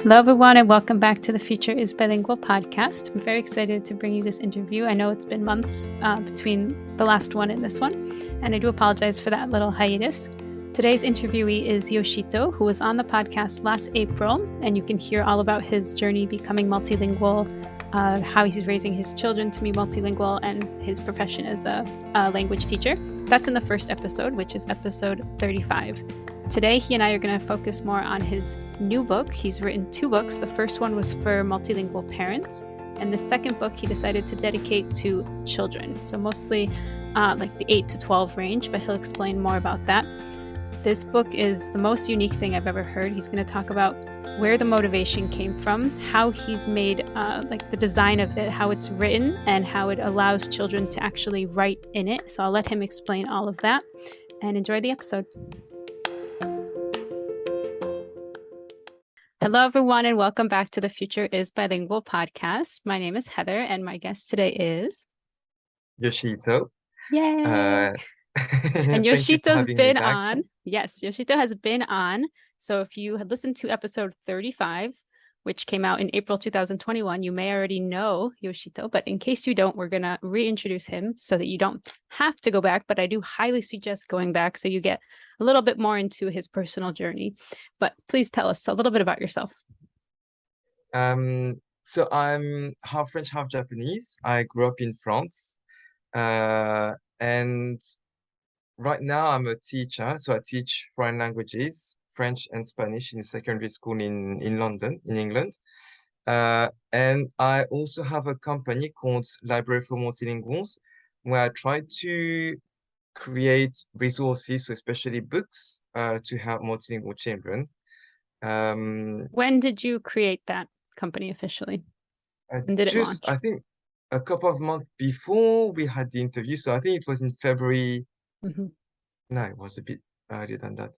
Hello, everyone, and welcome back to the Future is Bilingual podcast. I'm very excited to bring you this interview. I know it's been months between the last one and this one, and I do apologize for that little hiatus. Today's interviewee is Yoshito, who was on the podcast last April, and you can hear all about his journey becoming multilingual, how he's raising his children to be multilingual, and his profession as a language teacher. That's in the first episode, which is episode 35. Today, he and I are going to focus more on his new book. He's written 2 books. The first one was for multilingual parents, and the second book he decided to dedicate to children. So mostly like the 8 to 12 range, but he'll explain more about that. This book is the most unique thing I've ever heard. He's going to talk about where the motivation came from, how he's made like the design of it, how it's written, and how it allows children to actually write in it. So I'll let him explain all of that, and enjoy the episode. Hello, everyone, and welcome back to the Future is Bilingual podcast. My name is Heather, and my guest today is Yoshito. Yay! And Thank you for Yoshito's having me been back. on. Yes, Yoshito has been on. So if you had listened to episode 35, which came out in April 2021, you may already know Yoshito, but in case you don't, we're going to reintroduce him so that you don't have to go back, but I do highly suggest going back so you get a little bit more into his personal journey. But please tell us a little bit about yourself. So I'm half French, half Japanese. I grew up in France. And right now I'm a teacher. So I teach foreign languages, French and Spanish in a secondary school in London, in England. And I also have a company called Library for Multilinguals, where I try to create resources, so especially books, to help multilingual children. When did you create that company officially? And did it launch? I think a couple of months before we had the interview, so I think it was in February. No, it was a bit earlier than that.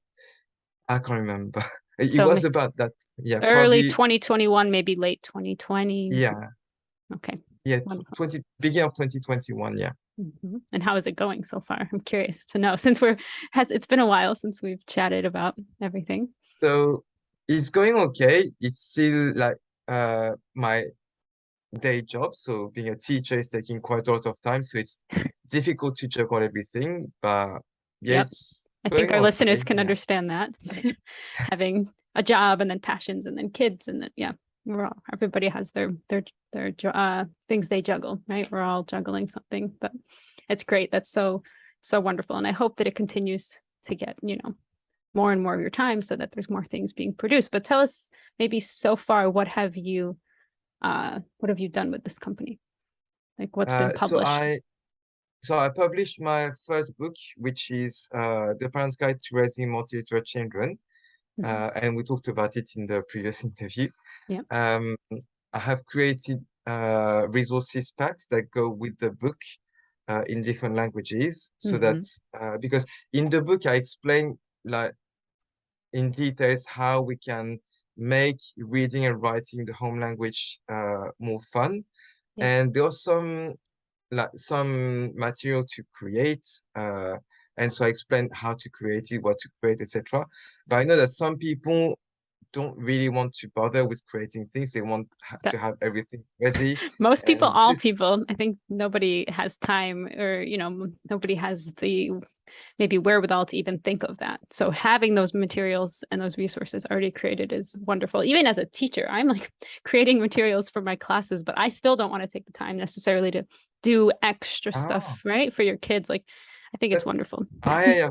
I can't remember. It So was about that. Yeah, early probably 2021, maybe late 2020. yeah. Okay. Yeah, Wonderful. beginning of 2021, yeah. And how is it going so far? I'm curious to know since it's been a while since we've chatted about everything. So it's going okay. It's still like my day job. So being a teacher is taking quite a lot of time. So it's difficult to juggle everything. But yeah, Yep. it's I think going our okay. listeners can Yeah. understand that. Having a job and then passions and then kids and then everybody has their things they juggle, right? We're all juggling something, but it's great. That's so wonderful. And I hope that it continues to get, more and more of your time so that there's more things being produced. But tell us maybe so far, what have you done with this company? Like what's been published? So I published my first book, which is The Parent's Guide to Raising Multiliterate Children. And we talked about it in the previous interview. Yeah. I have created resources packs that go with the book in different languages, so that because in the book I explain like in details how we can make reading and writing the home language more fun. Yeah. And there are some material to create, and so I explained how to create it, what to create, etc. But I know that some people don't really want to bother with creating things. They want to have everything ready. Most people, And all people, I think nobody has time or, nobody has the maybe wherewithal to even think of that. So having those materials and those resources already created is wonderful. Even as a teacher, I'm like creating materials for my classes, but I still don't want to take the time necessarily to do extra stuff, right? For your kids. Like, I think it's wonderful. I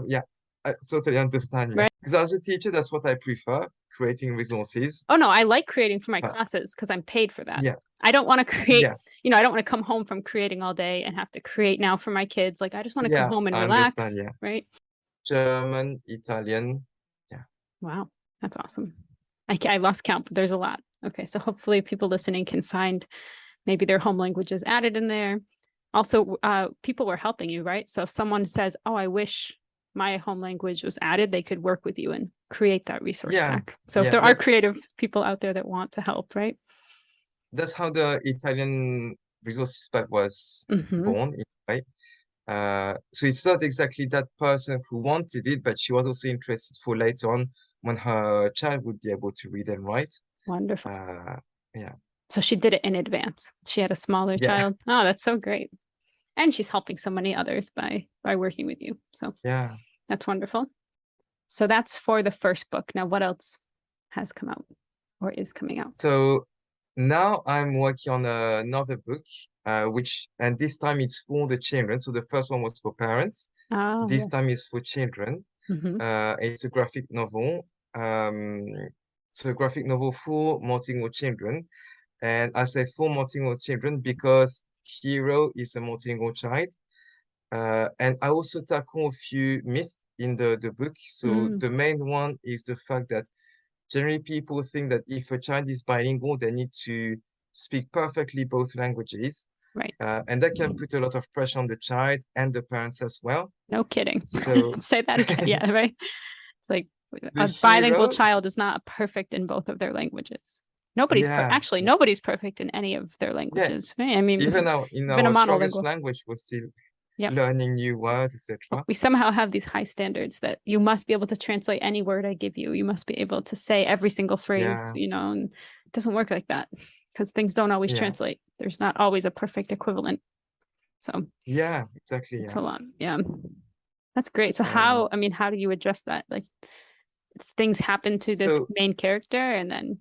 totally understand. Right? Because as a teacher, that's what I prefer, creating resources. Oh, no, I like creating for my classes because I'm paid for that. Yeah. I don't want to create, I don't want to come home from creating all day and have to create now for my kids. Like, I just want to come home and relax, right? German, Italian. Yeah. Wow, that's awesome. I lost count, but there's a lot. Okay, so hopefully people listening can find maybe their home languages added in there. Also, people were helping you, right? So if someone says, oh, I wish my home language was added, they could work with you and create that resource pack. So if there are creative people out there that want to help, right? That's how the Italian resources pack was born, in a way. So it's not exactly that person who wanted it, but she was also interested for later on when her child would be able to read and write. Wonderful. Yeah. So she did it in advance. She had a smaller Yeah. child. Oh, that's so great. And she's helping so many others by working with you. So Yeah. that's wonderful. So that's for the first book. Now, what else has come out or is coming out? So now I'm working on another book, and this time it's for the children. So the first one was for parents. Oh, This yes. time is for children. Hmm. It's a graphic novel. So a graphic novel for multilingual children. And I say for multilingual children because Hero is a multilingual child. And I also tackle a few myths in the book. So Mm, the main one is the fact that generally people think that if a child is bilingual, they need to speak perfectly both languages. right. And that can put a lot of pressure on the child and the parents as well. No kidding. So Say that again. Yeah, right. It's like the a bilingual hero, child is not perfect in both of their languages. yeah, Actually, yeah, nobody's perfect in any of their yeah. languages. Right? I mean, Even in even a our strongest monolingual. language, we're still Yeah. learning new words, But etc. we somehow have these high standards that you must be able to translate any word I give you. You must be able to say every single phrase, Yeah, and it doesn't work like that because things don't always yeah, translate. There's not always a perfect equivalent. So yeah, exactly, it's yeah. a lot. Yeah. That's great. So And how do you address that? Like things happen to this so main character and then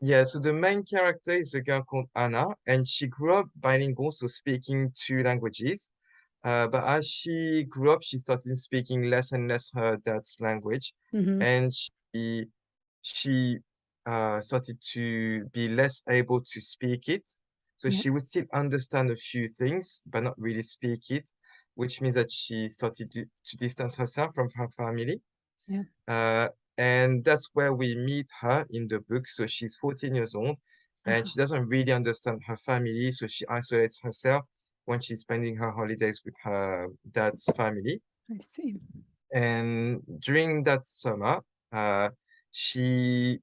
yeah, so the main character is a girl called Anna, and she grew up bilingual, so speaking two languages. But as she grew up, she started speaking less and less her dad's language, hmm and she started to be less able to speak it. So yeah, she would still understand a few things, but not really speak it, which means that she started to distance herself from her family. yeah. Uh, and that's where we meet her in the book. So she's 14 years old and Oh, she doesn't really understand her family. So she isolates herself when she's spending her holidays with her dad's family. I see. And during that summer, she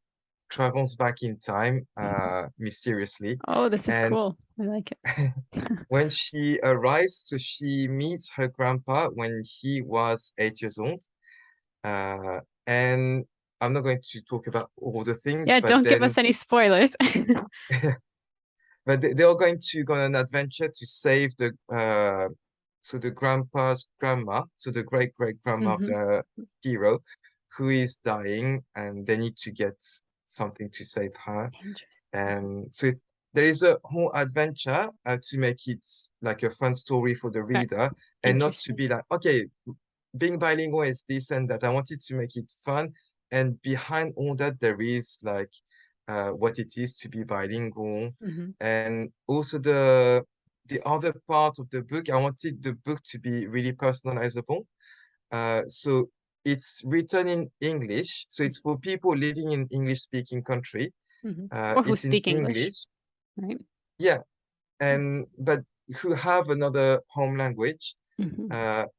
travels back in time mysteriously. Oh, this is And cool. I like it. when she arrives, so she meets her grandpa when he was 8 years old. Uh, and I'm not going to talk about all the things, Yeah, but don't give then us any spoilers. they are going to go on an adventure to save the grandpa's grandma, so the great great grandma of hmm the hero, who is dying, and they need to get something to save her. Interesting. And so there is a whole adventure to make it like a fun story for the Right. reader, and not to Interesting. be like, okay, being bilingual is this and that. I wanted to make it fun. And behind all that, there is like what it is to be bilingual. Hmm And also the other part of the book, I wanted the book to be really personalizable. So it's written in English. So it's for people living in English-speaking country. Or who It's in speak English, English. right? Yeah, and but who have another home language. hmm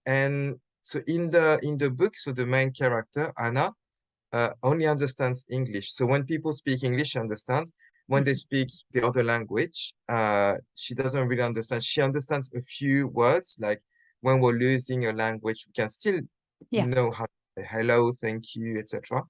And so in the book, so the main character, Anna, only understands English. So when people speak English, she understands. When they speak the other language, she doesn't really understand. She understands a few words, like when we're losing a language, we can still Yeah. know how to say hello, thank you, etc.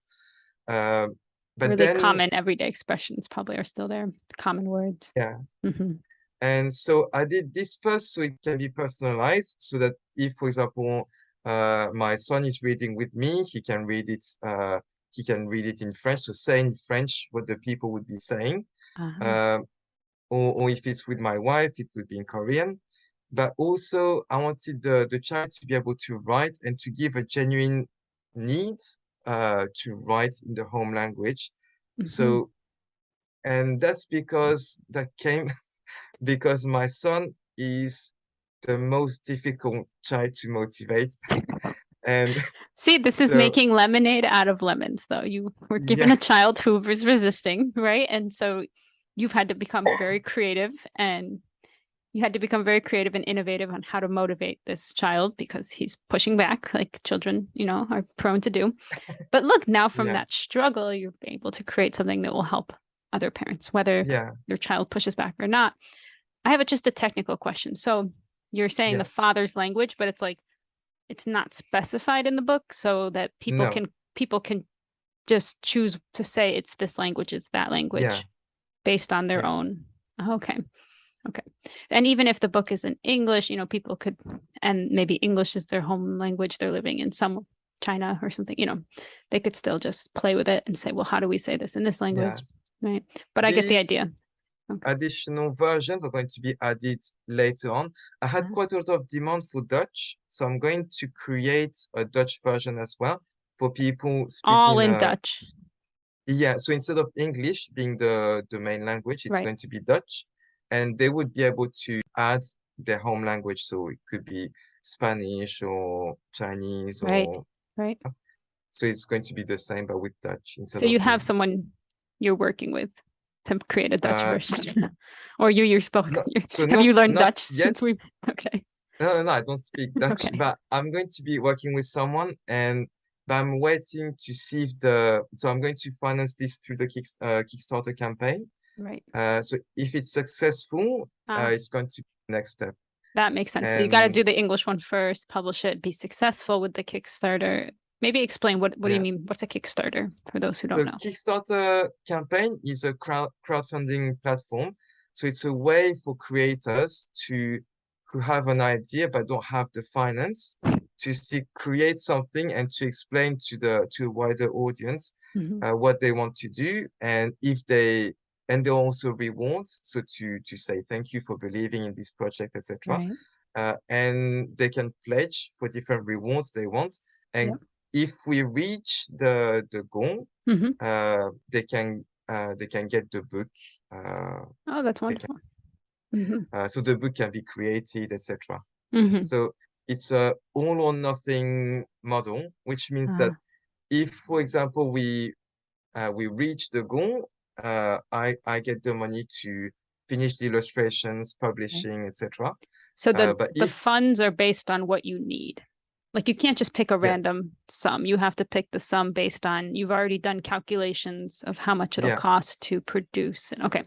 Uh, but Really then, common everyday expressions probably are still there. Common words. yeah. Hmm And so I did this first so it can be personalized so that if, for example, my son is reading with me, he can read it in French. So say in French what the people would be saying. Uh-huh. Uh, or if it's with my wife, it would be in Korean. But also I wanted the child to be able to write and to give a genuine need to write in the home language. hmm So, and that's because that came because my son is the most difficult child to motivate. And See, this is so, making lemonade out of lemons, though. You were given yeah, a child who was resisting, right? And so you've had to become very creative and you had to become very creative and innovative on how to motivate this child because he's pushing back like children, are prone to do. But look, now from yeah, that struggle, you're able to create something that will help other parents, whether yeah, their child pushes back or not. I have just a technical question. So you're saying the yeah. father's language, but it's like it's not specified in the book so that people No, can people can just choose to say it's this language, it's that Yeah, language based on their yeah, own. Okay. Okay. And even if the book is in English, people could, and maybe English is their home language, they're living in some China or something, they could still just play with it and say, well, how do we say this in this yeah. language? Right. But I get the idea. These Okay. additional versions are going to be added later on. I had quite a lot of demand for Dutch, so I'm going to create a Dutch version as well for people All speaking. in Dutch. Yeah, so instead of English being the main language, it's Right. going to be Dutch, and they would be able to add their home language. So it could be Spanish or Chinese, Right. or Right. so it's going to be the same, but with Dutch So instead of you have being. someone you're working with to create a Dutch Uh, version, or you spoke. not so Have not you learned not Dutch yet. since we? Okay. No, I don't speak Dutch, Okay. but I'm going to be working with someone, and but I'm waiting to see if the. So I'm going to finance this through the Kickstarter campaign. Right. So if it's successful, Ah, it's going to be the next step. that makes sense. So you got to And do the English one first, publish it, be successful with the Kickstarter. Maybe explain what do you yeah, mean? What's a Kickstarter for those who don't so know? Kickstarter campaign is a crowdfunding platform. So it's a way for creators to who have an idea but don't have the finance to see, create something and to explain to a wider audience Hmm. what they want to do, and if they and there are also rewards, so to say thank you for believing in this project, etc. Right. And they can pledge for different rewards they want. And Yep. if we reach the goal, Hmm. they can get the book. Uh, Oh, that's they can wonderful. Hmm. so the book can be created, etc. Hmm. So it's a all or nothing model, which means that if, for example, we reach the goal, I get the money to finish the illustrations, Right. publishing, etc. So But the if funds are based on what you need. Like you can't just pick a yeah, random sum. You have to pick the sum based on you've already done calculations of how much it'll yeah, cost to produce and okay,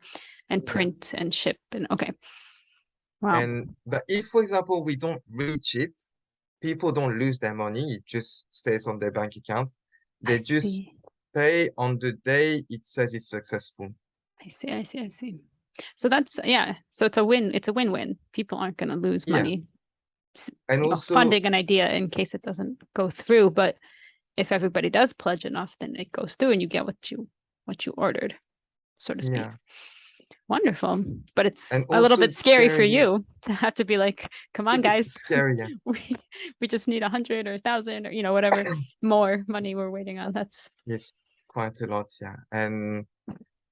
and yeah. print and ship and okay. Wow. And but if, for example, we don't reach it, people don't lose their money. It just stays on their bank account. I They just see. pay on the day it says it's successful. I see. I see. I see. So that's yeah. So it's a win. It's a win-win. People aren't going to lose Yeah. money, And also, funding an idea in case it doesn't go through. But if everybody does pledge enough, then it goes through, and you get what you ordered, so to speak. yeah. Wonderful. But it's And a little also bit scary for generating, you to have to be like, come it's a on, bit guys, scary. Yeah. we just need 100 or 1,000 or whatever more money It's, we're waiting on. That's it's quite a lot, yeah. And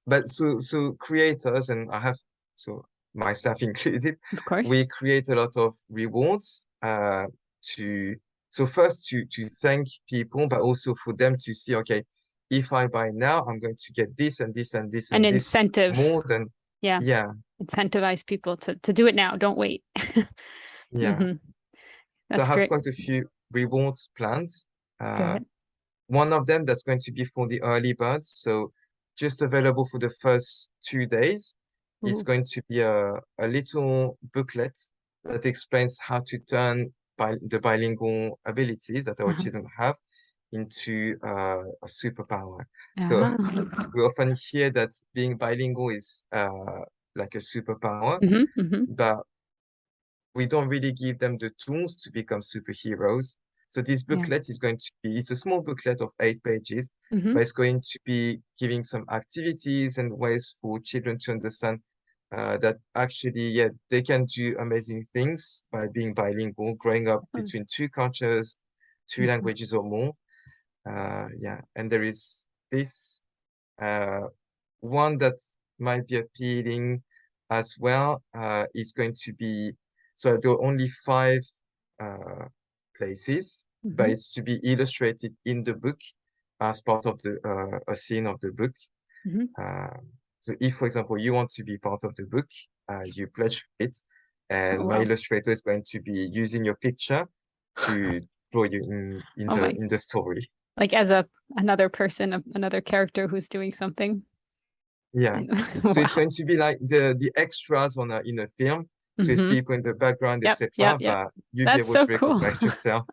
but so creators, and I have, so myself included, of course. we create a lot of rewards to so first to thank people, but also for them to see, okay, if I buy now, I'm going to get this and this and this An and this incentive. more than. Yeah. Yeah, Incentivize people to do it now. Don't wait. yeah. Hmm. So I That's have great. quite a few rewards planned. Uh, Good. One of them that's going to be for the early birds, so just available for the first 2 days. It's Ooh. going to be a little booklet that explains how to turn the bilingual abilities that our Uh-huh. children have into a superpower. So Ah. we often hear that being bilingual is like a superpower, Hmm. Hmm. but we don't really give them the tools to become superheroes. So this Yeah. booklet is going to be, it's a small booklet of 8 pages, Hmm. but it's going to be giving some activities and ways for children to understand that actually, yeah, they can do amazing things by being bilingual, growing up between two cultures, two Hmm. languages or more. Yeah, and there is this uh, one that might be appealing as well is going to be, so there are only 5 uh, places, but Hmm. it's to be illustrated in the book as part of the a scene of the book. Hmm. Uh, so if, for example, you want to be part of the book, you pledge for it, Oh and my wow. illustrator is going to be using your picture to draw you in Oh the my. in the story. Like as another person, another character who's doing something. Yeah. So it's Wow. going to be like the extras on in a film. So it's Hmm. people in the background, Yep. Yep. etc. Yep. But you'll be That's able so to cool. recognize yourself.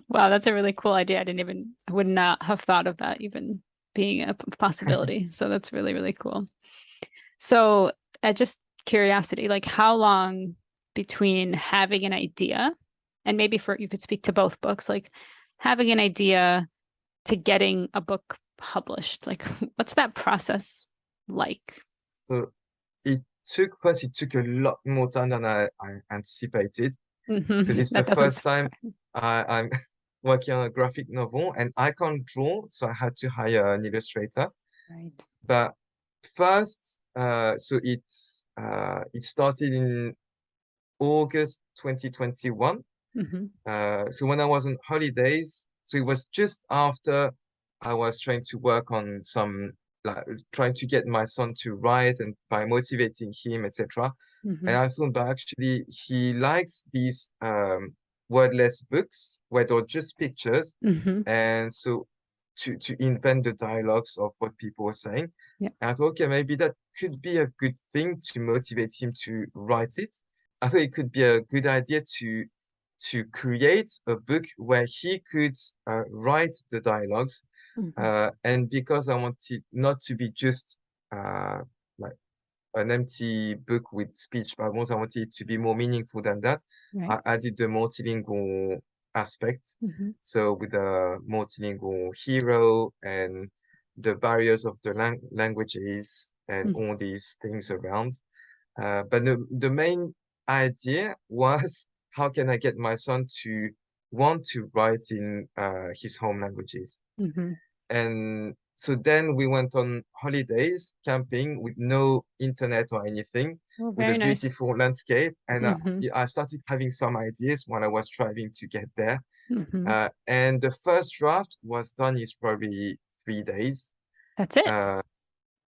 Wow, that's a really cool idea. I would not have thought of that even being a possibility. So that's really, really cool. So, just curiosity, like how long between having an idea, and maybe for you could speak to both books, like having an idea to getting a book published, like what's that process like? So it took a lot more time than I anticipated because it's the That doesn't first surprise time I'm working on a graphic novel and I can't draw, so I had to hire an illustrator. me. Right. But first, it started in August 2021. Hmm. So when I was on holidays, so it was just after I was trying to work on some, like trying to get my son to write and by motivating him, etc. Hmm. And I thought, but actually, he likes these wordless books where they're just pictures, Hmm. and so to invent the dialogues of what people were saying. Yeah. And I thought, okay, maybe that could be a good thing to motivate him to write it. I thought it could be a good idea to create a book where he could write the dialogues. Hmm. And because I wanted not to be just uh, like an empty book with speech bubbles, I wanted it to be more meaningful than that. Right. I added the multilingual aspect. Hmm. So with the multilingual hero and the barriers of the languages and all these things around. But the main idea was how can I get my son to want to write in his home languages? Hmm. And so then we went on holidays, camping with no internet or anything, Oh, with a very nice. beautiful landscape. And Hmm. I started having some ideas when I was driving to get there. Hmm. And the first draft was done is probably 3 days. That's it. Uh,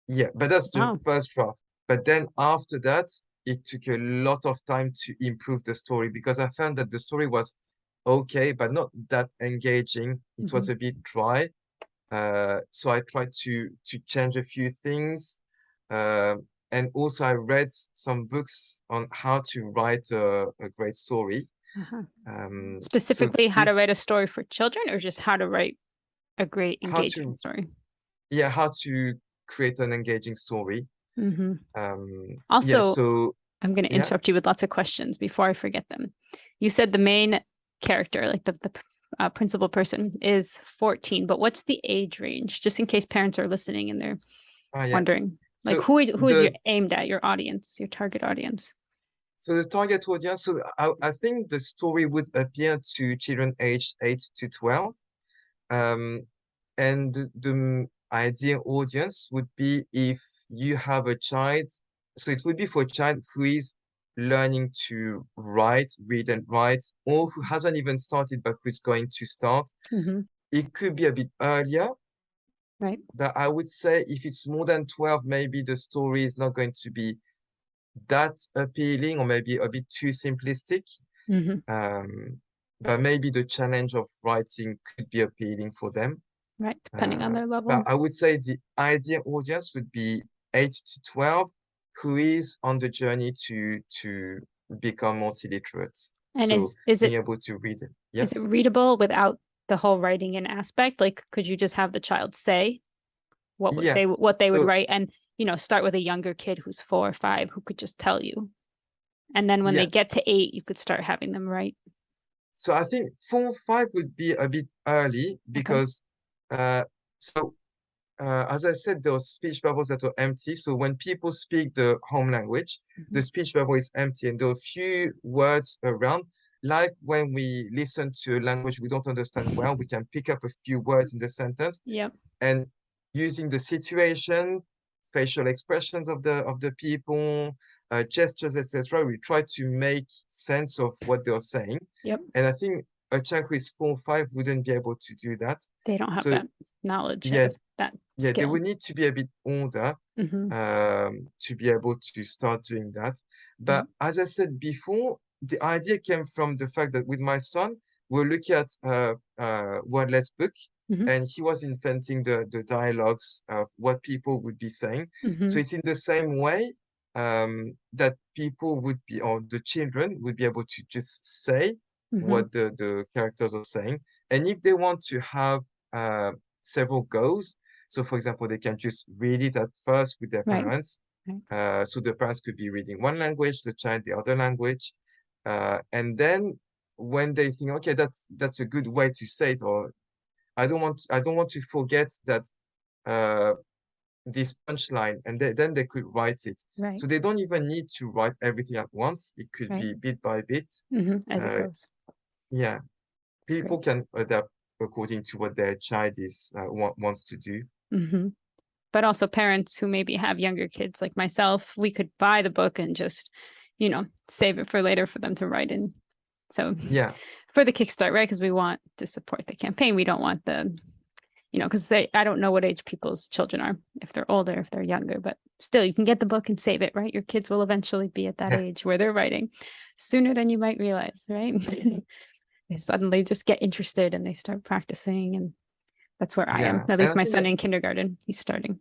yeah, but that's the Wow. first draft. But then after that, it took a lot of time to improve the story because I found that the story was okay, but not that engaging. It Hmm. was a bit dry. So I tried to change a few things. Uh, and also I read some books on how to write a great story. Uh-huh. So Specifically, how to this write a story for children, or just how to write a great how engaging to story? yeah how to create an engaging story. Hmm. Yeah, Also, so I'm going to yeah. interrupt you with lots of questions before I forget them. You said the main character, like the principal person, is 14, but what's the age range? Just in case parents are listening and they're Yeah. wondering, like So who is your the aimed at, your audience, your target audience? so the target audience, so I think the story would appeal to children aged 8 to 12. Um, and the ideal audience would be if you have a child, so it would be for a child who is learning to write, read and write, or who hasn't even started but who's going to start. Hmm. It could be a bit earlier, Right. but I would say if it's more than 12, maybe the story is not going to be that appealing or maybe a bit too simplistic. Hmm. Um, but maybe the challenge of writing could be appealing for them. Right. Depending on their But level. I would say the ideal audience would be 8 to 12 who is on the journey to become multiliterate. And So is being it able to read it. Yeah. is it readable without the whole writing in aspect? Like, could you just have the child say Yeah. what they would So write, and start with a younger kid who's 4 or 5 who could just tell you, and then when they yeah. get to 8, you could start having them write. So I think 4, 5 would be a bit early Okay. because uh so as I said, there are speech bubbles that are empty. So when people speak the home language, Hmm. the speech bubble is empty and there are few words around. Like when we listen to a language we don't understand well, we can pick up a few words in the sentence Yep. and using the situation, facial expressions of the people, gestures, etc., we try to make sense of what they're saying. Yep. And I think a child who is 4 or 5 wouldn't be able to do that. They don't have So that knowledge yeah, of that yeah, they skill. would need to be a bit older Hmm. to be able to start doing that. Right. But as I said before, the idea came from the fact that with my son, we're looking at a wordless book, Hmm. and he was inventing the dialogues of what people would be saying. So Hmm. it's in the same way that people would be, or the children would be able to just say. Mm-hmm. what the characters are saying. And if they want to have uh, several goals, so for example, they can just read it at first with their Right. parents. Right. So the parents could be reading one language, the child the other language. And then when they think, okay, that's a good way to say it, or I don't want to forget that uh, this punchline, and then they could write it. Right. So they don't even need to write everything at once. It could Right. be bit by bit. Mm-hmm. As it Uh, goes. yeah, It's great. people can adapt according to what their child is wants to do. Mm-hmm. But also parents who maybe have younger kids like myself, we could buy the book and just, save it for later for them to write in. So Yeah, for the Kickstart, right? Because we want to support the campaign. We don't want because I don't know what age people's children are, if they're older, if they're younger, but still you can get the book and save it, right? Your kids will eventually be at that yeah, age where they're writing sooner than you might realize, right? They suddenly just get interested and they start practicing. And that's where I am. yeah. At And least I my think son that in kindergarten, he's starting.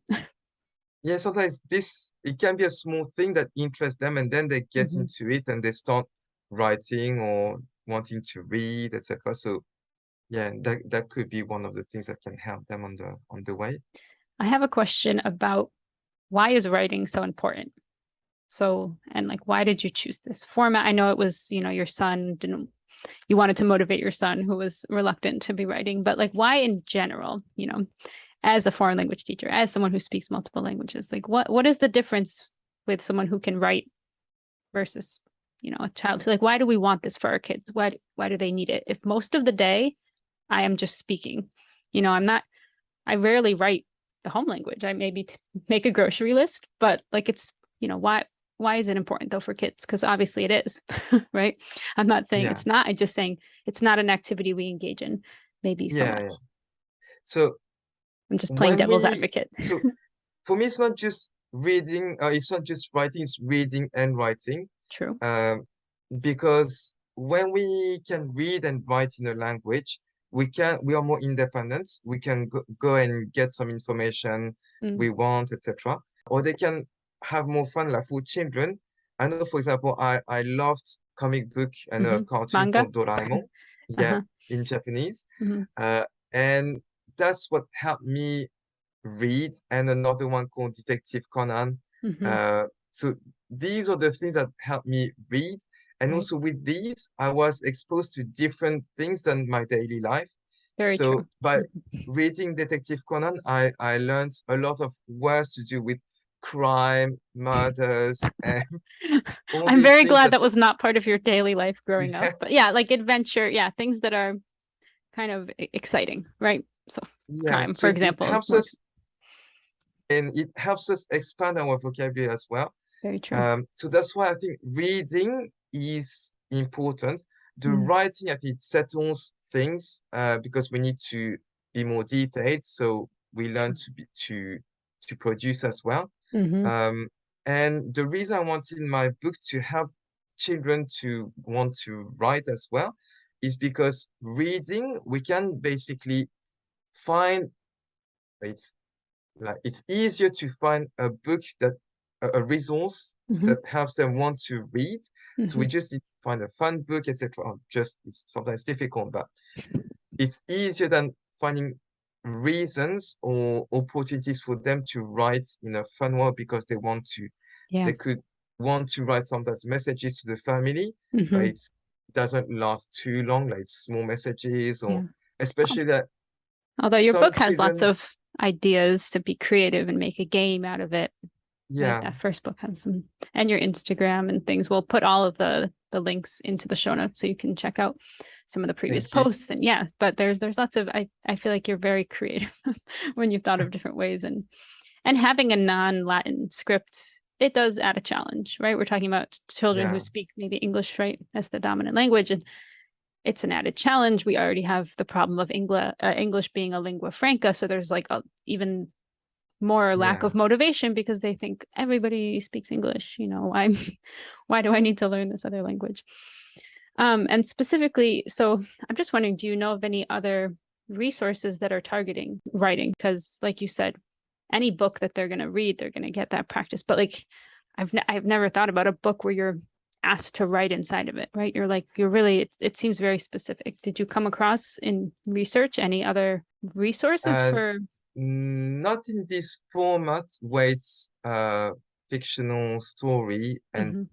yeah, sometimes it can be a small thing that interests them, and then they get Mm-hmm. into it and they start writing or wanting to read, etc. So yeah, that could be one of the things that can help them on the way. I have a question about why is writing so important? So, and like, why did you choose this format? I know it was, your son didn't, you wanted to motivate your son who was reluctant to be writing, but like, why in general, as a foreign language teacher, as someone who speaks multiple languages, like what is the difference with someone who can write versus, a child who like, why do we want this for our kids? Why do they need it? If most of the day I am just speaking, I rarely write the home language. I maybe make a grocery list, but like why is it important though for kids? Because obviously it is, right? I'm not saying Yeah, it's not. I'm just saying it's not an activity we engage in maybe so yeah, much. yeah. So I'm just playing when devil's we advocate. so for me, it's not just reading. It's not just writing. It's reading and writing. True. Um, because when we can read and write in a language, we are more independent. We can go and get some information Mm. we want, etc. Or they can have more fun. Like for children, I know, for example, I loved comic book and a Hmm. cartoon Manga. called Doraemon. Yeah, Uh-huh. in Japanese. Hmm. Uh, and that's what helped me read, and another one called Detective Conan. Hmm. So these are the things that helped me read. And Right. also with these, I was exposed to different things than my daily life. Very true. So by reading Detective Conan, I learned a lot of words to do with crime, murders, and all I'm these very things glad that, that was not part of your daily life growing up. yeah, But yeah, like adventure, yeah, things that are kind of exciting, right? So yeah. crime, So for it example, is helps more us, and it helps us expand our vocabulary as well. very true. So that's why I think reading is important. The Mm. writing, I think, it settles things because we need to be more detailed. So we learn True. to produce as well. Hmm. Um, and the reason I wanted my book to help children to want to write as well is because reading, we can basically find it's it's easier to find a book that a resource Hmm. that helps them want to read. So we Hmm. just need to find a fun book, etc. Just it's sometimes difficult, but it's easier than finding reasons or opportunities for them to write in a fun way because Yeah. they could want to write sometimes messages to the family, but Hmm. it doesn't last too long, like small messages or Yeah. especially that Although your some book has lots children, of ideas to be creative and make a game out of it, right? yeah, That first book has some, and your Instagram and things. We'll put all of the links into the show notes so you can check out some of the previous thank you. posts. And yeah, but there's lots of I feel like you're very creative when you've thought of different ways and having a non-Latin script. It does add a challenge, right? We're talking about children who Yeah, speak maybe English, right, as the dominant language, and it's an added challenge. We already have the problem of English being a lingua franca, so there's like even more lack yeah, of motivation because they think everybody speaks English. I'm why do I need to learn this other language? And specifically, so I'm just wondering, do you know of any other resources that are targeting writing? Because, like you said, any book that they're going to read, they're going to get that practice. But like, I've never thought about a book where you're asked to write inside of it, right? You're really, it seems very specific. Did you come across in research any other resources And for? not in this format where it's fictional story and Mhm.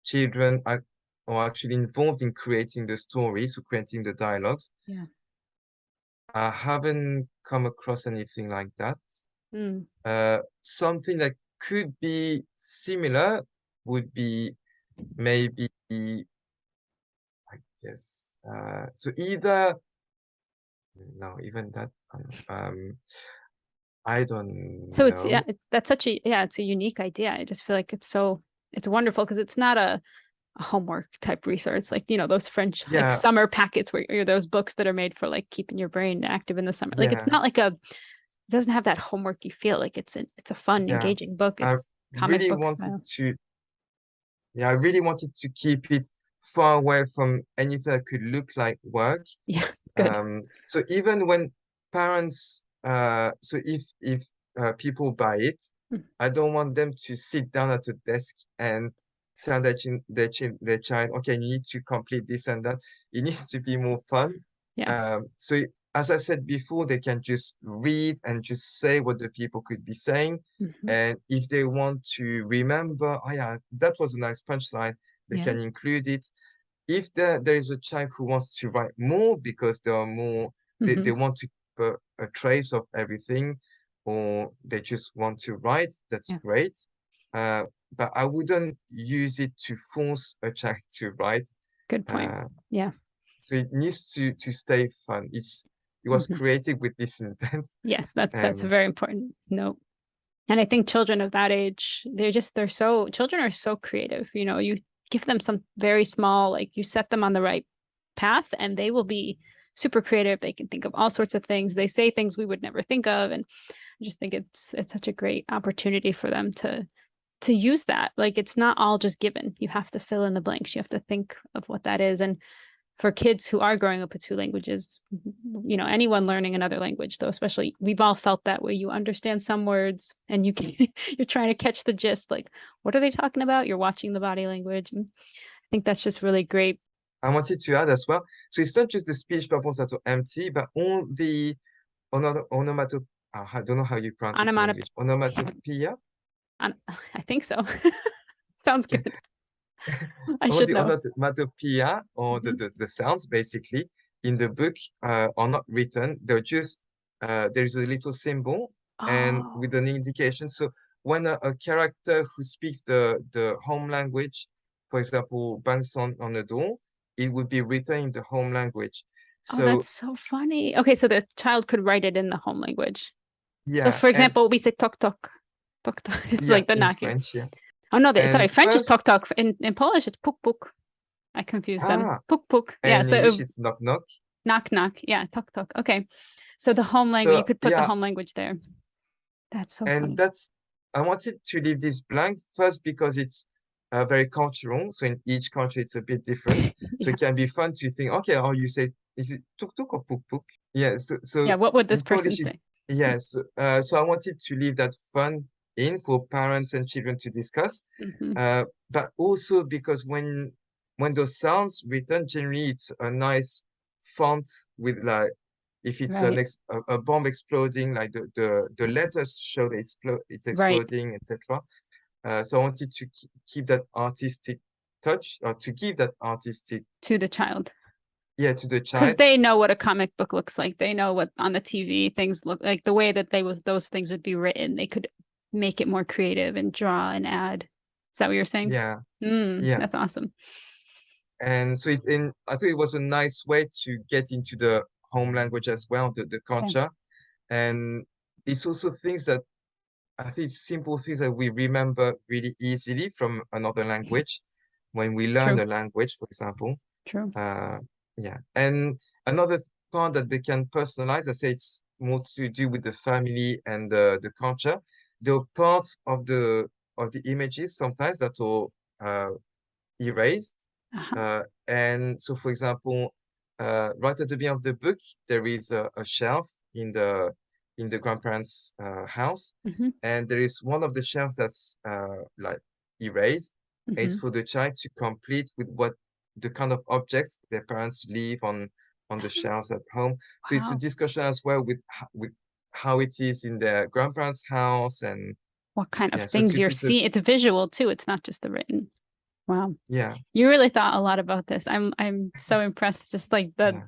children are actually involved in creating the story, so creating the dialogues. Yeah. I haven't come across anything like that. Mm. Something that could be similar would be maybe, I guess, so either, no, even that, I don't So it's, yeah, know. that's such a, yeah, it's a unique idea. I just feel like it's wonderful because it's not a homework type resource, like, those French, like Yeah, summer packets where, or those books that are made for like keeping your brain active in the summer. Like, it's yeah, not like it doesn't have that homeworky feel. Like it's a fun, yeah. engaging book. I It's comic really book wanted style. to, yeah, I really wanted to keep it far away from anything that could look like work. Yeah, good. So even when parents, so if people buy it, Mm. I don't want them to sit down at a desk and tell their child, okay, you need to complete this and that. It needs to be more fun. Yeah. So as I said before, they can just read and just say what the people could be saying. Hmm. And if they want to remember, oh yeah, that was a nice punchline, they Yeah. can include it. If there is a child who wants to write more because they are more, they Hmm. want to keep a trace of everything, or they just want to write, that's Yeah. great. Uh, but I wouldn't use it to force a child to write. Good point. Uh, Yeah. so it needs to stay fun. It was Hmm. created with this intent, Yes, that's a and very important note. And I think children of that age, children are so creative. You give them some very small, like you set them on the right path and they will be super creative. They can think of all sorts of things. They say things we would never think of. And I just think it's such a great opportunity for them to use that. Like, it's not all just given. You have to fill in the blanks. You have to think of what that is. And for kids who are growing up with two languages, anyone learning another language, though, especially, we've all felt that way. You understand some words and you're trying to catch the gist, like, what are they talking about? You're watching the body language. And I think that's just really great. I wanted to add as well. So it's not just the speech bubbles that are empty, but all the onomatop I don't know how you pronounce it in Onomatopoeia. English. Onomatopoeia. I think so. Sounds good. I All should the know. onomatopoeia, or Mhm. the sounds basically in the book are not written. They're just there is a little symbol and Oh, with an indication. So when a character who speaks the home language, for example, bangs on a door, it would be written in the home language. oh, So that's so funny. Okay, so the child could write it in the home language. So, yeah, for and example, we say tok tok, tok tok. It's yeah, like the in knocking. French, yeah. Oh no, sorry, And French is first, tok tok. In Polish, it's puk puk. I confuse them. ah, Puk puk. Yeah. and in English So it's knock knock. knock knock. Yeah, tok tok. Okay. So the home language, you So could put the yeah, home language there. That's so and funny. I wanted to leave this blank first because it's very cultural. So in each country, it's a bit different. So Yeah. it can be fun to think, okay, oh, you say, is it tuk tuk or puk puk? Yeah. So Yeah. What would this in person Polish, say? is yes. So I wanted to leave that fun in for parents and children to discuss. Hmm. But also because when those sounds written, generally it's a nice font with like if it's Right. a bomb exploding, like the letters show that it's Right. exploding, etc. So I wanted to keep that artistic touch, or to give that artistic, To the child. yeah, to the Because child. they know what a comic book looks like. They know what on the TV things look like, the way that those things would be written. They could make it more creative and draw and add. Is that what you're saying? Yeah, yeah. That's awesome. And so I think it was a nice way to get into the home language as well, the Yeah, culture. And it's also things that I think it's simple things that we remember really easily from another language when we learn true, a language, for example. true. Uh, yeah. And another part that they can personalize, I say it's more to do with the family and the culture. There are parts of the images sometimes that are erased. Uh-huh. And so, for example, right at the beginning of the book, there is a shelf in the grandparents' house, Hmm. and there is one of the shelves that's like erased. It's Hmm. for the child to complete with what the kind of objects their parents leave on the shelves at home. So it's a Wow. discussion as well with how it is in their grandparents' house, and What kind of yeah, so things to you're put it, seeing? It's visual too. It's not just the written. Wow. yeah, You really thought a lot about this. I'm so impressed, just like yeah,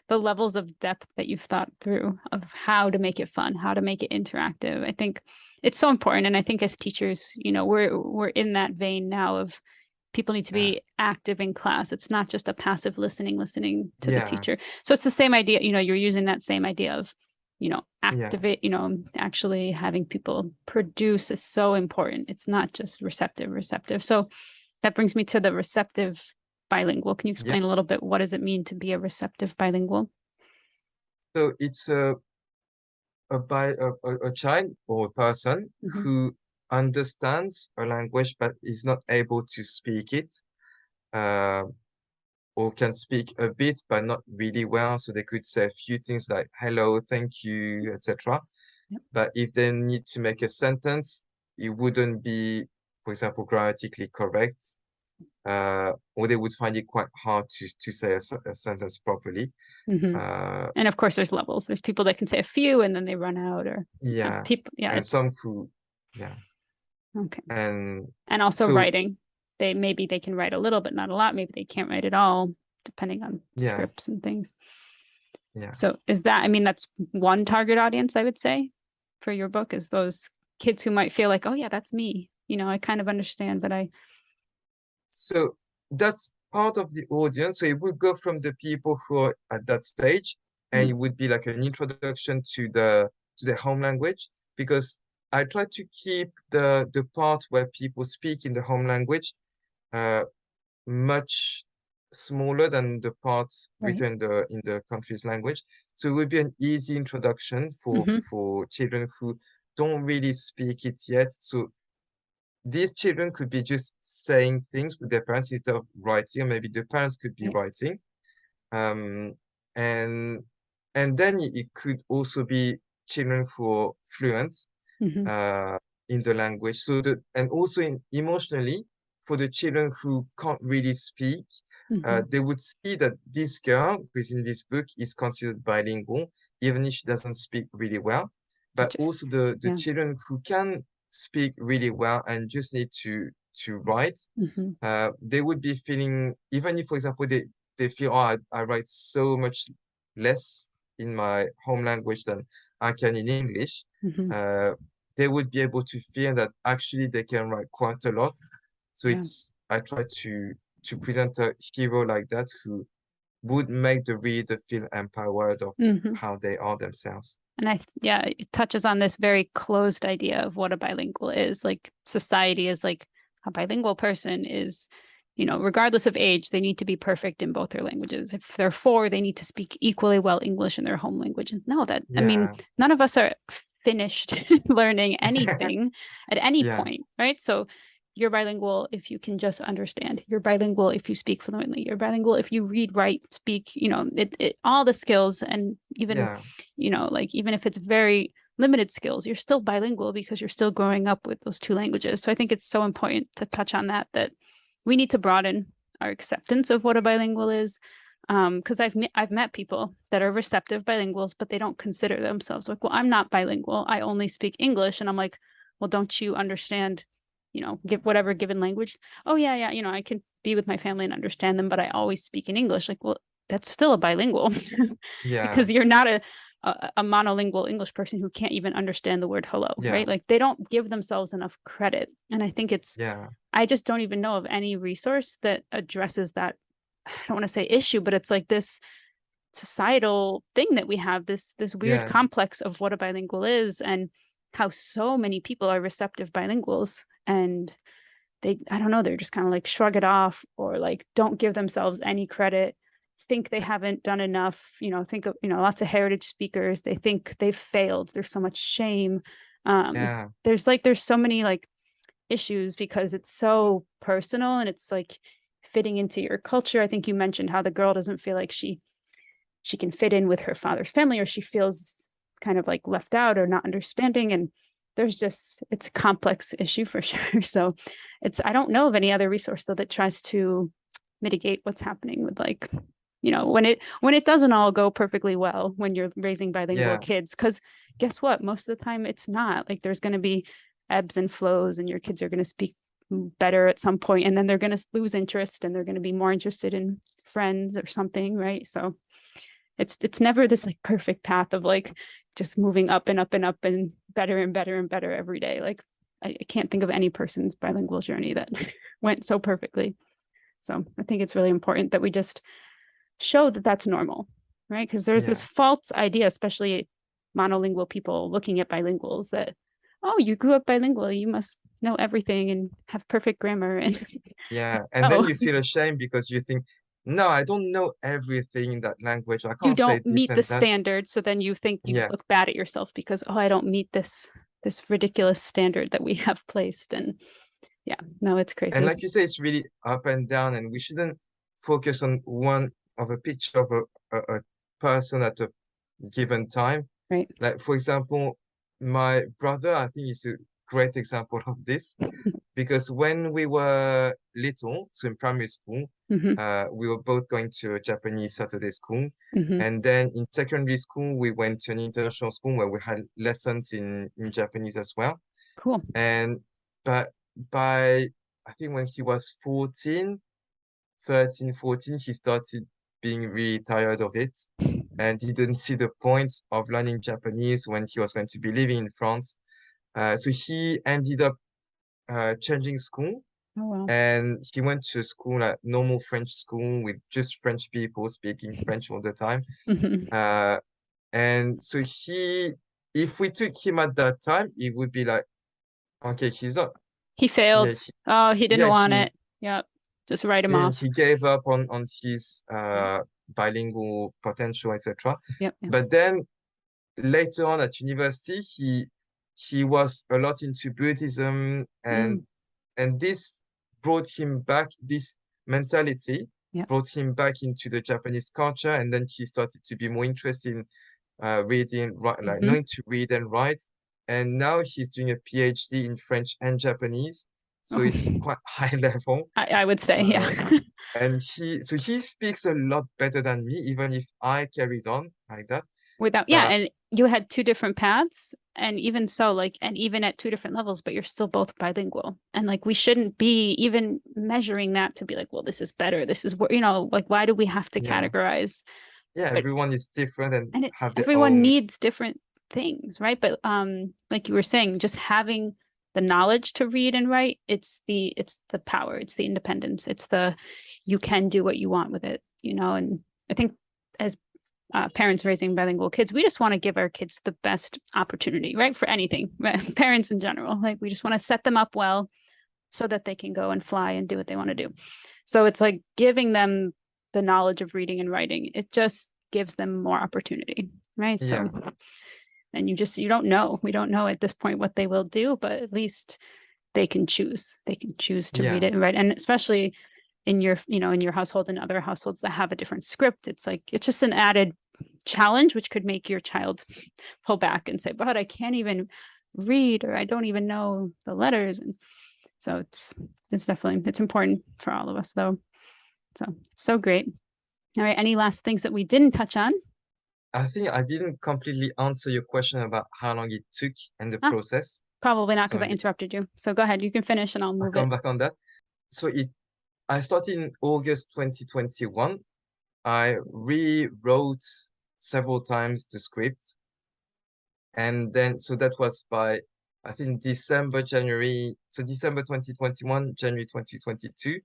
the levels of depth that you've thought through of how to make it fun, how to make it interactive. I think it's so important. And I think as teachers, we're in that vein now of people need to yeah, be active in class. It's not just a passive listening to the yeah, teacher. So it's the same idea, you're using that same idea of, yeah, activate, actually having people produce is so important. It's not just receptive. So that brings me to the receptive bilingual. Can you yeah. explain a little bit what does it mean to be a receptive bilingual? So it's a child or a person Hmm. who understands a language but is not able to speak it, uh, or can speak a bit but not really well. So they could say a few things like hello, thank you, etc. Yep. But if they need to make a sentence, it wouldn't be, for example, grammatically correct, or they would find it quite hard to say a sentence properly. Hmm. Uh, And of course, there's levels. There's people that can say a few and then they run out, or yeah, people. Yeah, and it's some who, yeah, okay. and And also so writing. Maybe they can write a little, but not a lot. Maybe they can't write at all, depending on yeah, scripts and things. yeah. So is that, I mean, that's one target audience, I would say, for your book, is those kids who might feel like, oh yeah, that's me. I kind of understand, but So that's part of the audience. So it would go from the people who are at that stage, and mm, it would be like an introduction to the home language, because I try to keep the part where people speak in the home language uh, much smaller than the parts right. written in the country's language. So it would be an easy introduction for Hmm. for children who don't really speak it yet. So these children could be just saying things with their parents instead of writing, or maybe the parents could be Right. writing. Um, and and then it could also be children who are fluent Hmm. uh, in the language. And also emotionally, for the children who can't really speak, Hmm. they would see that this girl who is in this book is considered bilingual, even if she doesn't speak really well. But Which also is, the yeah. children who can speak really well and just need to write, Hmm. they would be feeling, even if, for example, they feel, oh, I write so much less in my home language than I can in English, Hmm. uh, they would be able to feel that actually they can write quite a lot. So Yeah. I try to present a hero like that who would make the reader feel empowered of Hmm. how they are themselves. And yeah, it touches on this very closed idea of what a bilingual is. Like society is like a bilingual person is, regardless of age, they need to be perfect in both their languages. If they're four, they need to speak equally well English in their home language. And no, I mean, Yeah, none of us are finished learning anything at any yeah, point, right? So you're bilingual if you can just understand. You're bilingual if you speak fluently. You're bilingual if you read, write, speak, all the skills. And even, yeah, like even if it's very limited skills, you're still bilingual because you're still growing up with those two languages. So I think it's so important to touch on that we need to broaden our acceptance of what a bilingual is. Because I've met people that are receptive bilinguals, but they don't consider themselves like, well, I'm not bilingual. I only speak English. And I'm like, well, don't you understand, give whatever given language? Oh yeah, I can be with my family and understand them, but I always speak in English. Like, well, that's still a bilingual yeah, because you're not a monolingual English person who can't even understand the word hello, yeah, right? Like they don't give themselves enough credit. And I think yeah, I just don't even know of any resource that addresses that. I don't want to say issue, but it's like this societal thing that we have, this weird yeah, complex of what a bilingual is and how so many people are receptive bilinguals, and I don't know, they're just kind of like shrug it off or like don't give themselves any credit, think they haven't done enough, think of, lots of heritage speakers, they think they've failed, there's so much shame. yeah, There's so many like issues because it's so personal and it's like fitting into your culture. I think you mentioned how the girl doesn't feel like she can fit in with her father's family, or she feels kind of like left out or not understanding. And it's a complex issue for sure. So I don't know of any other resource though that tries to mitigate what's happening with like, when it doesn't all go perfectly well when you're raising bilingual Yeah, kids, because guess what? Most of the time it's not. Like there's going to be ebbs and flows, and your kids are going to speak better at some point, and then they're going to lose interest, and they're going to be more interested in friends or something, right? So it's never this like perfect path of like just moving up and up and up and better and better and better every day. Like I can't think of any person's bilingual journey that went so perfectly. So I think it's really important that we just show that that's normal, right? Because there's this yeah, false idea, especially monolingual people looking at bilinguals, that, oh, you grew up bilingual, you must know everything and have perfect grammar. And yeah. And then oh, you feel ashamed because you think, no, I don't know everything in that language. I you can't say don't this meet the and that. standard, so then you think you Yeah. look bad at yourself because, oh, I don't meet this ridiculous standard that we have placed. And yeah, no, it's And crazy. like you say, it's really up and down, and we shouldn't focus on one of a picture of a person at a given time. Right. Like, for example, my brother, I think is a great example of this because when we were little, so in primary school, Hmm. we were both going to a Japanese Saturday school. Hmm. And then in secondary school, we went to an international school where we had lessons in Japanese as well. Cool. And but by, I think when he was 13, 14, he started being really tired of it. And he didn't see the point of learning Japanese when he was going to be living in France. So he ended up changing school, Oh well. and he went to school, like normal French school with just French people speaking French all the time. Hmm. Uh, and so if we took him at that time, it would be like, okay, he's not, He yeah, failed. Oh, he didn't yeah, want it. Yep. Just write him off. he gave up on his bilingual potential, etc. Yep. Yep. But then later on at university, he was a lot into Buddhism, Mm, and this brought him back, this mentality yep. brought him back into the Japanese culture, and then he started to be more interested in reading, like Hmm. knowing to read and write. And now he's doing a PhD in French and Japanese, so Oh, it's quite high level. I would say, Uh, yeah. and he speaks a lot better than me, even if I carried on like that. Without, yeah, But and you had two different paths, and even so, like, and even at two different levels, but you're still both bilingual. And like, we shouldn't be even measuring that to be like, well, this is better. This is what, like, why do we have to yeah, categorize? yeah, But everyone is different and have their everyone own. needs different things, right? But like you were saying, just having the knowledge to read and write, it's the power, it's the independence, it's the you can do what you want with it, and I think as parents raising bilingual kids, we just want to give our kids the best opportunity, right? For anything, right? Parents in general, like we just want to set them up well so that they can go and fly and do what they want to do. So it's like giving them the knowledge of reading and writing. It just gives them more opportunity, right? So, Yeah, and you don't know. We don't know at this point what they will do, but at least they can choose. They can choose to read yeah, it and write. And especially in your household and other households that have a different script, it's like it's just an added challenge, which could make your child pull back and say, but I can't even read, or I don't even know the letters. And so it's important for all of us though. So it's so great. All right. Any last things that we didn't touch on? I think I didn't completely answer your question about how long it took and the Ah, process. probably not So because I maybe interrupted you. So go ahead. You can finish and I'll I'll move come it. back on that. So I started in August 2021. I rewrote several times the script. And then, so that was by, I think, December, January. So December 2021, January 2022.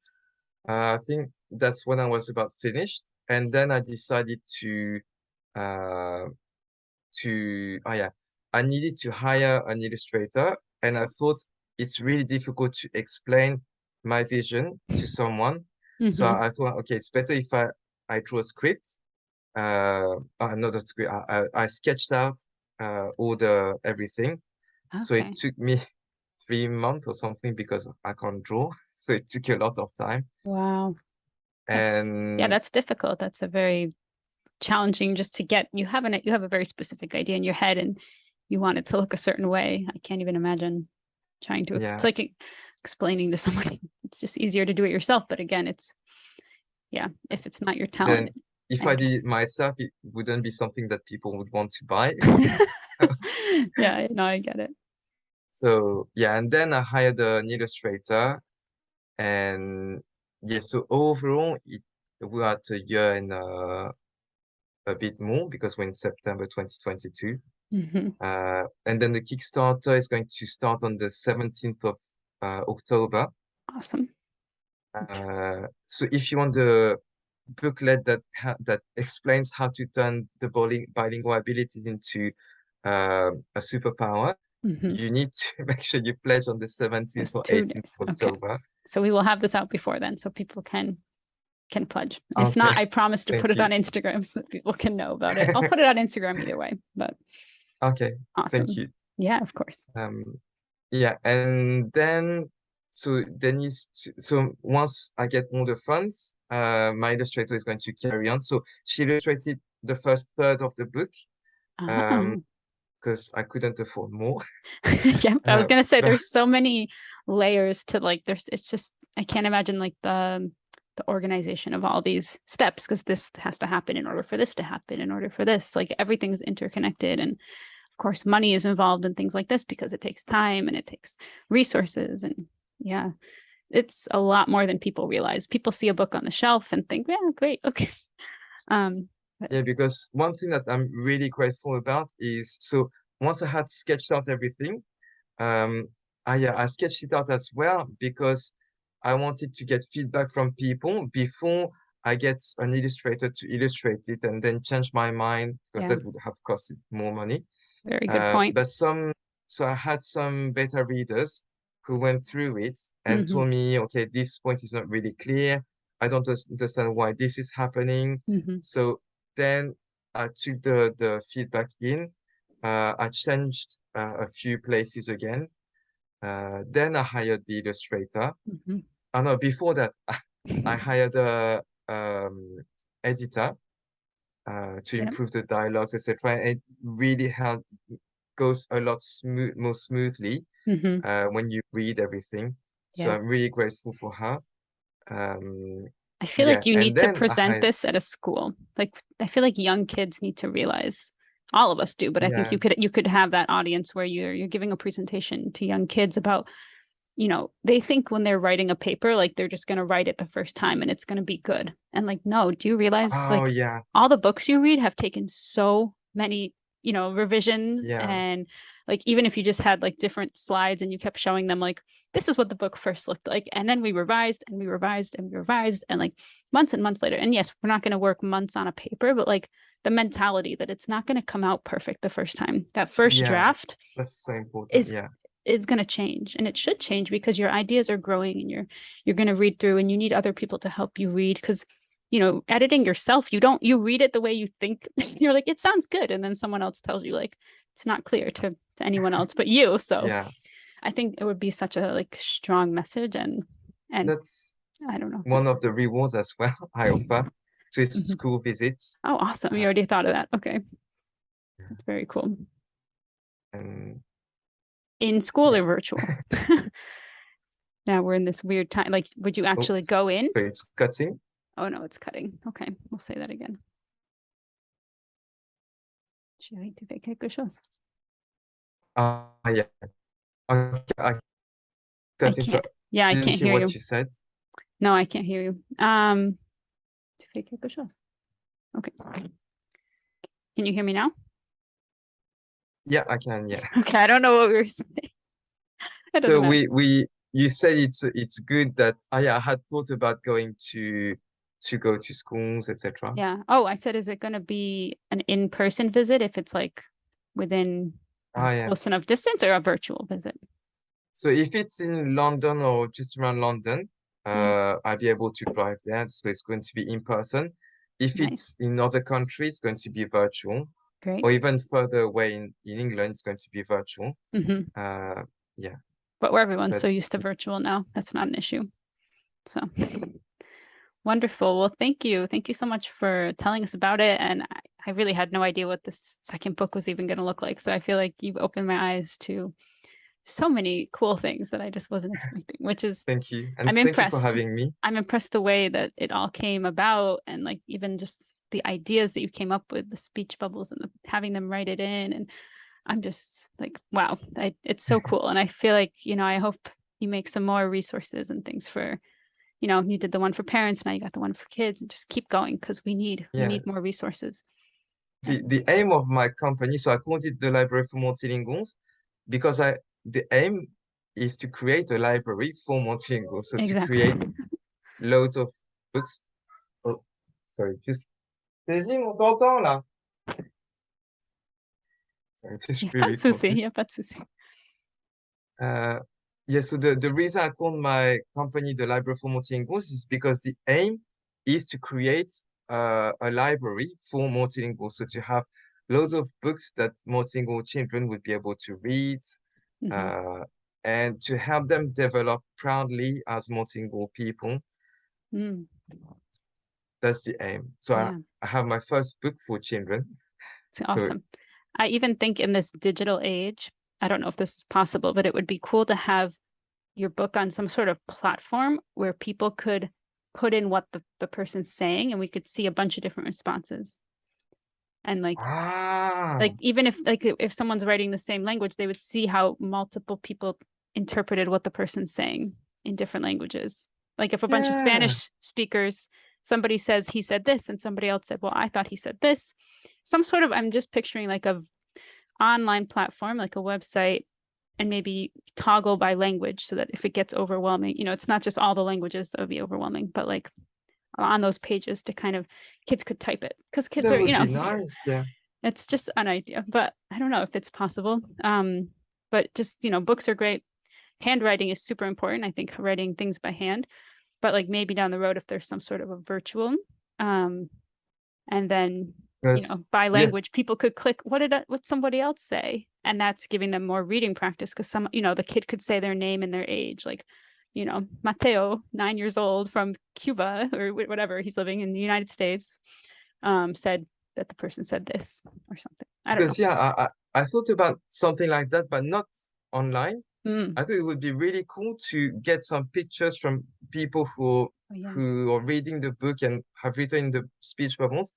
I think that's when I was about finished. And then I decided uh, oh yeah, I needed to hire an illustrator. And I thought it's really difficult to explain my vision to someone. So Mm-hmm. I thought, okay, it's better if I draw a script. Not a script. I sketched out all the everything. So it Okay. took me 3 months or something because I can't draw. So it took a lot of time. Wow. Yeah, And that's difficult. That's a very challenging just to get you have a very specific idea in your head, and you want it to look a certain way. I can't even imagine trying to, Yeah. it's like explaining to somebody. It's just easier to do it yourself. But again, it's, yeah, if it's not your Then talent. if I did it myself, it wouldn't be something that people would want to buy. Yeah, no, I get it. So yeah, and then I hired an illustrator, and yeah, so overall we are at a year and a bit more because we're in September 2022. Hmm. And then the Kickstarter is going to start on the 17th of October. Awesome. So if you want the booklet that explains how to turn the bilingual abilities into a superpower, Hmm. you need to make sure you pledge on the 17th There's or 2 days. 18th of Okay. October. So we will have this out before then, so people can pledge. If Okay, not, I promise to put thank it on you. Instagram so that people can know about it. I'll put it on Instagram either way, but Okay, thank awesome. you. Yeah, of course. Yeah, and then so once I get all the funds, my illustrator is going to carry on. So she illustrated the first third of the book, Oh. because I couldn't afford more. Yep. I was gonna say But there's so many layers to like it's just I can't imagine like the organization of all these steps because this has to happen in order for this to happen, in order for this. Like everything's interconnected. And of course money is involved in things like this because it takes time and it takes resources. And yeah, it's a lot more than people realize. People see a book on the shelf and think, yeah, great, okay. But yeah, because one thing that I'm really grateful about is so once I had sketched out everything, Um, I sketched it out as well because I wanted to get feedback from people before I get an illustrator to illustrate it and then change my mind because yeah, that would have costed more money. very good point. But so I had some beta readers who went through it and Hmm. told me, okay, this point is not really clear. I don't understand why this is happening. Hmm. So then I took the feedback in. I changed a few places again. Then I hired the illustrator. Hmm. Oh no, before that, I hired a editor to Yeah. improve the dialogues, etc. And it really goes a lot more smoothly Hmm. when you read everything. So Yeah. I'm really grateful for her. Um, I feel yeah, like you and need to then I present hired, this at a school. Like I feel like young kids need to realize, all of us do, but I think yeah, you could have that audience where you're giving a presentation to young kids about, they think when they're writing a paper, like they're just going to write it the first time and it's going to be good. And like, no, do you realize oh like yeah, all the books you read have taken so many, revisions. yeah, And like, even if you just had like different slides and you kept showing them, like, this is what the book first looked like. And then we revised and we revised and we revised and like months and months later. And yes, we're not going to work months on a paper, but like the mentality that it's not going to come out perfect the first time. That first yeah. draft That's so important. is Yeah, is going to change, and it should change because your ideas are growing and you're going to read through and you need other people to help you read because editing yourself, you read it the way you think. You're like, it sounds good, and then someone else tells you like it's not clear to anyone else but you. So yeah. I think it would be such a like strong message. And That's I don't know, one of the rewards as well I offer to its Mhm. school visits. Oh, awesome, you Uh, already thought of that. Okay, that's very cool. and In school yeah, or virtual? Now we're in this weird time, like, would you oh, actually go in? so it's cutting. Oh no, it's cutting. Okay, we'll say that again. Chérie, tu fais quelque chose? Yeah. Okay, I I cutting. So can't. Yeah, I didn't can't hear hear what you. you said. No, I can't hear you. Tu fais quelque chose? Okay. Can you hear me now? Yeah, I can. Yeah. Okay, I don't know what we were saying. It doesn't So matter. you said it's good that yeah, I had thought about going to go to schools, etc. Yeah. Oh, I said, is it going to be an in-person visit if it's like within a Yeah. close enough distance, or a virtual visit? So if it's in London or just around London, Yeah. I'll be able to drive there. So it's going to be in person. If Nice. it's in other countries, it's going to be virtual, Great. or even further away in England, it's going to be virtual. Hmm. Uh, yeah, But where everyone's but so used to virtual now, that's not an issue. So wonderful. Well, thank you. Thank you so much for telling us about it. And I really had no idea what this second book was even going to look like. So I feel like you've opened my eyes to so many cool things that I just wasn't expecting, which is, Thank you. And I'm thank you for impressed. having me. I'm impressed the way that it all came about, and like even just the ideas that you came up with, the speech bubbles and having them write it in. And I'm just like, wow, it's so cool. And I feel like, I hope you make some more resources and things for, you did the one for parents, now you got the one for kids, and just keep going because we need Yeah. more resources. The aim of my company, so I called it the Library for Multilinguals because the aim is to create a library for multilinguals. So to Exactly. create loads of books. Oh, sorry, just Céline, on t'entend là. Sorry, just Pas de really souci, focus. pas de souci. Yeah, so the reason I called my company the Library for Multilinguals is because the aim is to create a library for multilinguals. So to have loads of books that multilingual children would be able to read, Mm-hmm. uh, and to help them develop proudly as multilingual people. Mm. That's the aim. So Yeah, I have my first book for children. it's So awesome. I even think in this digital age, I don't know if this is possible, but it would be cool to have your book on some sort of platform where people could put in what the person's saying and we could see a bunch of different responses. And like even if someone's writing the same language, they would see how multiple people interpreted what the person's saying in different languages. Like if a bunch of yeah, Spanish speakers, somebody says he said this and somebody else said, well, I thought he said this. Some sort of, I'm just picturing like a online platform, like a website, and maybe toggle by language so that if it gets overwhelming, it's not just all the languages that would be overwhelming, but like on those pages to kind of, kids could type it because kids that are, would be nice. Yeah. it's just an idea, but I don't know if it's possible. But just, books are great. Handwriting is super important. I think writing things by hand, but like maybe down the road, if there's some sort of a virtual, um, and then, Because by yes, language, people could click, what somebody else say? And that's giving them more reading practice because the kid could say their name and their age, like, Mateo, 9 years old from Cuba or whatever, he's living in the United States, said that the person said this or something. I don't know. because yeah, I thought about something like that, but not online. Mm. I thought it would be really cool to get some pictures from people Oh, yeah. who are reading the book and have written the speech bubbles,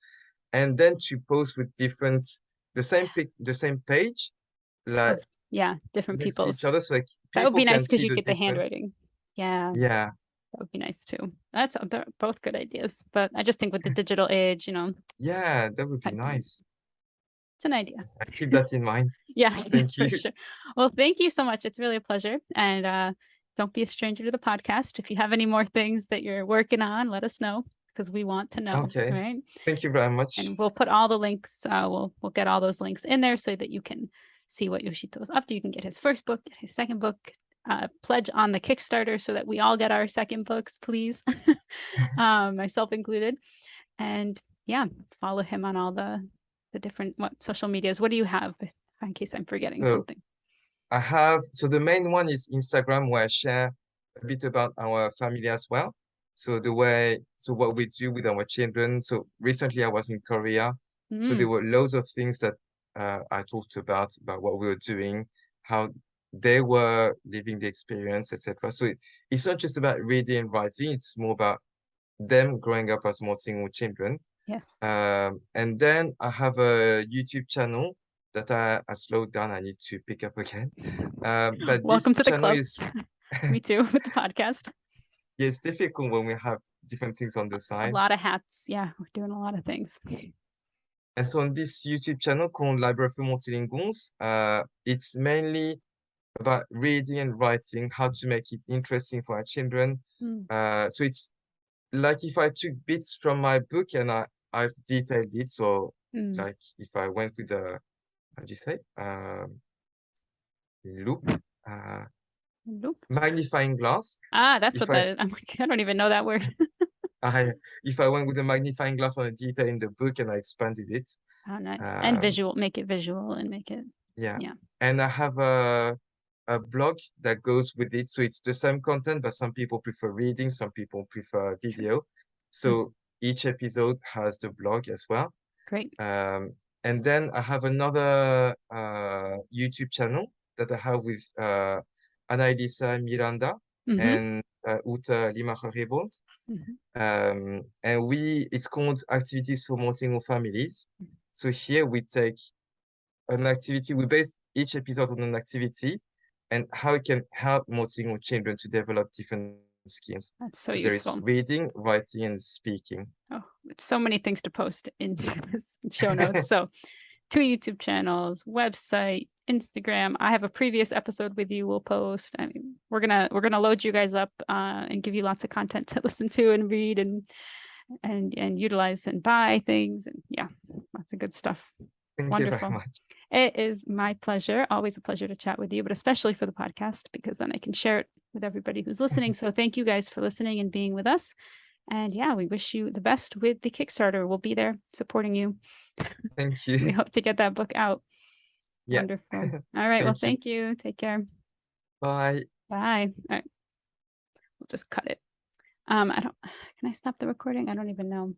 and then to post with the same page, like Of, yeah, different next to each people's. other, so like That would be people nice can because see you the get the difference. handwriting. Yeah, Yeah, that would be nice too. They're both good ideas, but I just think with the digital age, yeah, that would be typing, nice. it's an idea. I keep that in mind. Yeah, Thank for you. sure. Well, thank you so much. It's really a pleasure. And don't be a stranger to the podcast. If you have any more things that you're working on, let us know because we want to know. Okay, Right. thank you very much. And we'll put all the links. We'll get all those links in there so that you can see what Yoshito's up to. You can get his first book, get his second book, pledge on the Kickstarter so that we all get our second books, please, myself included. And yeah, follow him on all the different social medias. What do you have in case I'm forgetting So something? so the main one is Instagram where I share a bit about our family as well. So what we do with our children. So recently I was in Korea. So there Mm, were loads of things that I talked about what we were doing, how they were living the experience, etc. So it's not just about reading and writing, it's more about them growing up as multilingual children. yes. And then I have a YouTube channel that I slowed down. I need to pick up again. But Welcome this to the channel club. is, Me too with the podcast. yeah, it's difficult when we have different things on the A side. lot of hats. Yeah, we're doing a lot of things. And so on this YouTube channel called Library for Multilinguals, it's mainly about reading and writing, how to make it interesting for our children. Mm, So it's like if I took bits from my book and I've detailed it. So mm. like if I went with a, how do you say? Loop, uh, Nope. magnifying glass. Ah, that's If what that is. I'm like, I don't even know that word. I, if I went with a magnifying glass on a detail in the book and I expanded it, Oh, nice. And um, visual, make it visual and make it, yeah. yeah. And I have a blog that goes with it, so it's the same content, but some people prefer reading, some people prefer video. Mm, So each episode has the blog as well. Great. And then I have another YouTube channel that I have with Annalisa Miranda and Ute Limacher-Rebold. And it's called Activities for Multilingual Families. So here we take an activity, we base each episode on an activity and how it can help multilingual children to develop different skills. That's so there is useful. reading, writing, and speaking. Oh, so many things to post into this show notes. So 2 YouTube channels, website, Instagram. I have a previous episode with you we'll post. I mean, we're gonna load you guys up and give you lots of content to listen to and read and utilize and buy things. And yeah, lots of good stuff. Thank Wonderful. you very much. It is my pleasure. Always a pleasure to chat with you, but especially for the podcast, because then I can share it with everybody who's listening. So thank you guys for listening and being with us. And yeah, we wish you the best with the Kickstarter. We'll be there supporting you. Thank you. We hope to get that book out. Yeah. Wonderful. All right. Well, thank you. Take care. Bye. Bye. All right. We'll just cut it. Can I stop the recording? I don't even know.